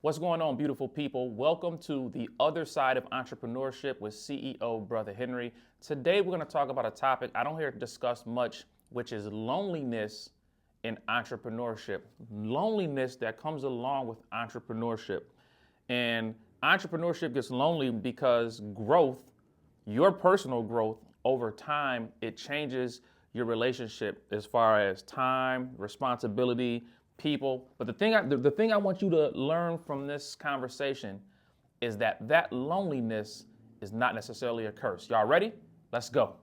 What's going on, beautiful people? Welcome to the Other Side of Entrepreneurship with CEO Brother Henry. Today, we're going to talk about a topic I don't hear discussed much, which is loneliness in entrepreneurship. Loneliness that comes along with entrepreneurship. And entrepreneurship gets lonely because growth, your personal growth over time, it changes your relationship as far as time, responsibility, people. But the thing I want you to learn from this conversation is that loneliness is not necessarily a curse. Y'all ready? Let's go.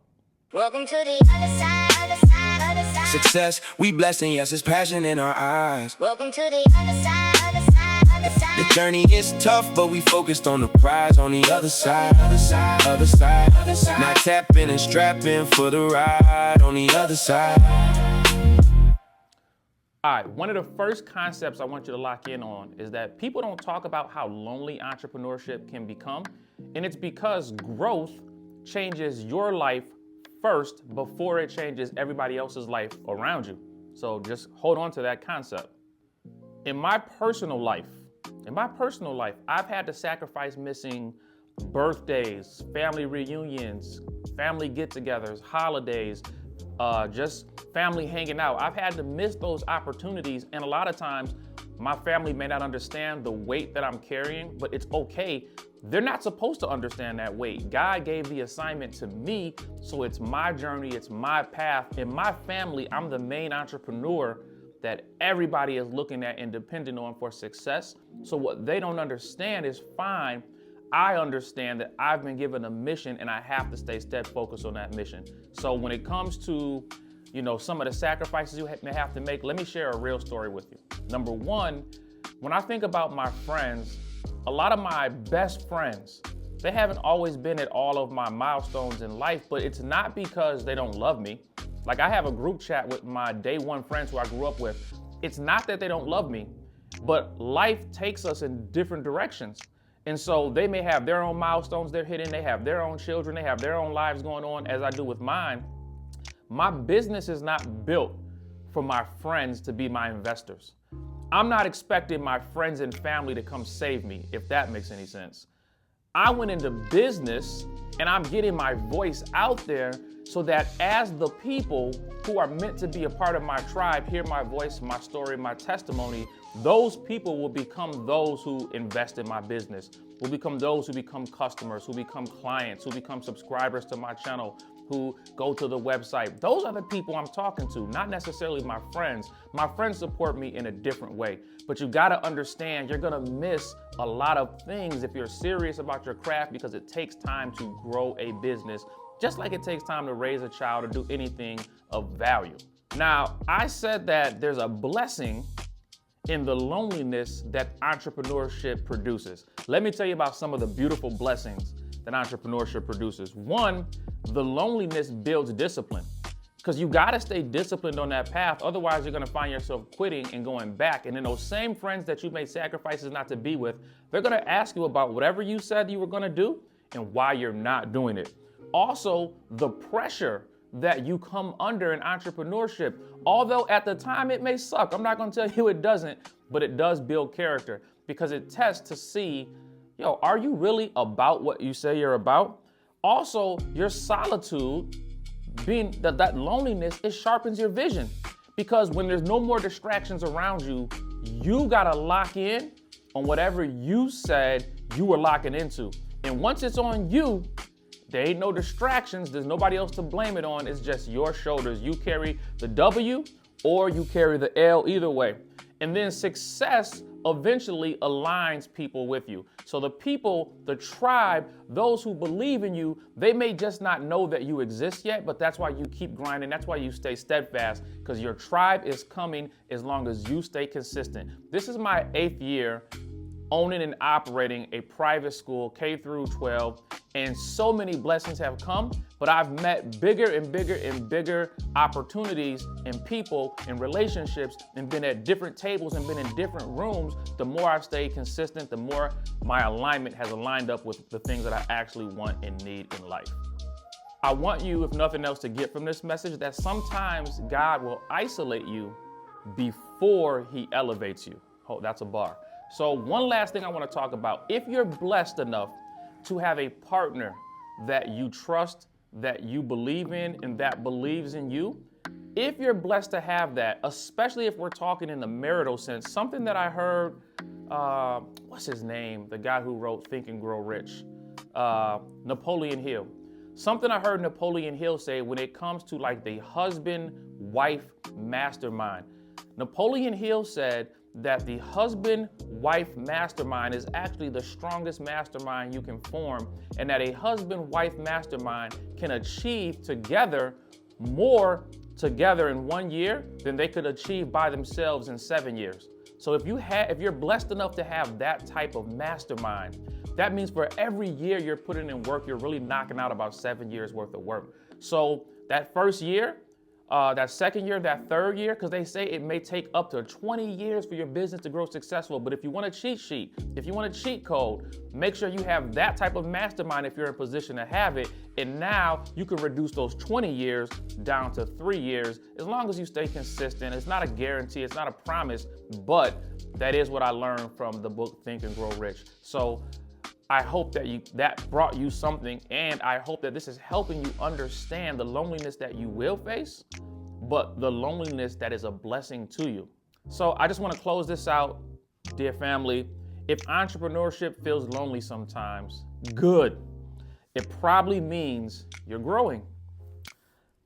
Welcome to the other side, other side, other side. Success, we blessed, and yes, there's passion in our eyes. Welcome to the other side, other side, other side. The journey is tough, but we focused on the prize on the other side, other side, other side, other side. Now tapping and strapping for the ride on the other side. All right, one of the first concepts I want you to lock in on is that people don't talk about how lonely entrepreneurship can become, and it's because growth changes your life first before it changes everybody else's life around you. So just hold on to that concept. In my personal life, I've had to sacrifice missing birthdays, family reunions, family get-togethers, holidays, just family hanging out. I've had to miss those opportunities, and a lot of times my family may not understand the weight that I'm carrying, but it's okay. They're not supposed to understand that weight. God gave the assignment to me, so it's my journey, it's my path. In my family, I'm the main entrepreneur that everybody is looking at and dependent on for success. So what they don't understand is fine. I understand that I've been given a mission and I have to stay steadfast focused on that mission. So when it comes to, some of the sacrifices you may have to make, let me share a real story with you. Number one, when I think about my friends, a lot of my best friends, they haven't always been at all of my milestones in life, but it's not because they don't love me. Like, I have a group chat with my day one friends who I grew up with. It's not that they don't love me, but life takes us in different directions. And so they may have their own milestones they're hitting, they have their own children, they have their own lives going on as I do with mine. My business is not built for my friends to be my investors. I'm not expecting my friends and family to come save me, if that makes any sense. I went into business and I'm getting my voice out there so that as the people who are meant to be a part of my tribe hear my voice, my story, my testimony, those people will become those who invest in my business, will become those who become customers, who become clients, who become subscribers to my channel, who go to the website. Those are the people I'm talking to, not necessarily my friends. My friends support me in a different way. But you gotta understand, you're gonna miss a lot of things if you're serious about your craft, because it takes time to grow a business, just like it takes time to raise a child or do anything of value. Now, I said that there's a blessing in the loneliness that entrepreneurship produces. Let me tell you about some of the beautiful blessings that entrepreneurship produces. One, the loneliness builds discipline, because you gotta stay disciplined on that path. Otherwise, you're gonna find yourself quitting and going back. And then those same friends that you made sacrifices not to be with, they're gonna ask you about whatever you said you were gonna do and why you're not doing it. Also, the pressure that you come under in entrepreneurship, although at the time it may suck, I'm not gonna tell you it doesn't, but it does build character, because it tests to see, are you really about what you say you're about? Also, your solitude, being that loneliness, it sharpens your vision, because when there's no more distractions around you, you gotta lock in on whatever you said you were locking into. And once it's on you, there ain't no distractions. There's nobody else to blame it on. It's just your shoulders. You carry the W or you carry the L, either way. And then success eventually aligns people with you. So the people, the tribe, those who believe in you, they may just not know that you exist yet, but that's why you keep grinding. That's why you stay steadfast, because your tribe is coming as long as you stay consistent. This is my 8th year owning and operating a private school, K through 12, and so many blessings have come, but I've met bigger and bigger and bigger opportunities and people and relationships, and been at different tables and been in different rooms. The more I've stayed consistent, the more my alignment has aligned up with the things that I actually want and need in life. I want you, if nothing else, to get from this message that sometimes God will isolate you before he elevates you. Oh, that's a bar. So one last thing I want to talk about. If you're blessed enough to have a partner that you trust, that you believe in, and that believes in you, if you're blessed to have that, especially if we're talking in the marital sense, something that I heard, what's his name? The guy who wrote Think and Grow Rich, Napoleon Hill. Something I heard Napoleon Hill say when it comes to like the husband-wife mastermind. Napoleon Hill said that the husband-wife mastermind is actually the strongest mastermind you can form, and that a husband-wife mastermind can achieve together more together in 1 year than they could achieve by themselves in 7 years. So if you're blessed enough to have that type of mastermind, that means for every year you're putting in work, you're really knocking out about 7 years worth of work. So that first year, that second year, that third year, because they say it may take up to 20 years for your business to grow successful. But if you want a cheat sheet, if you want a cheat code, make sure you have that type of mastermind if you're in a position to have it. And now you can reduce those 20 years down to 3 years as long as you stay consistent. It's not a guarantee, it's not a promise, but that is what I learned from the book Think and Grow Rich. So I hope that brought you something, and I hope that this is helping you understand the loneliness that you will face, but the loneliness that is a blessing to you. So I just want to close this out, dear family. If entrepreneurship feels lonely sometimes, good. It probably means you're growing.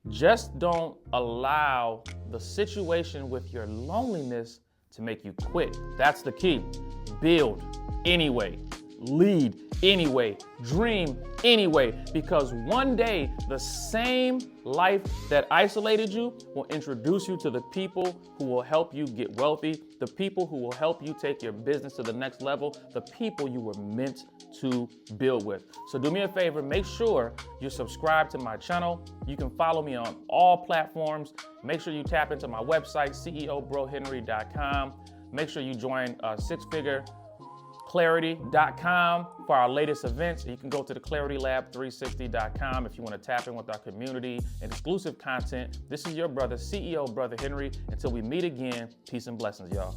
Just don't allow the situation with your loneliness to make you quit. That's the key. Build anyway. Lead anyway, dream anyway, because one day the same life that isolated you will introduce you to the people who will help you get wealthy, the people who will help you take your business to the next level, the people you were meant to build with. So do me a favor, make sure you subscribe to my channel. You can follow me on all platforms. Make sure you tap into my website, ceobrohenry.com. Make sure you join sixfigureclarity.com for our latest events. You can go to the claritylab360.com if you want to tap in with our community and exclusive content. This is your brother, CEO Brother Henry. Until we meet again, peace and blessings, y'all.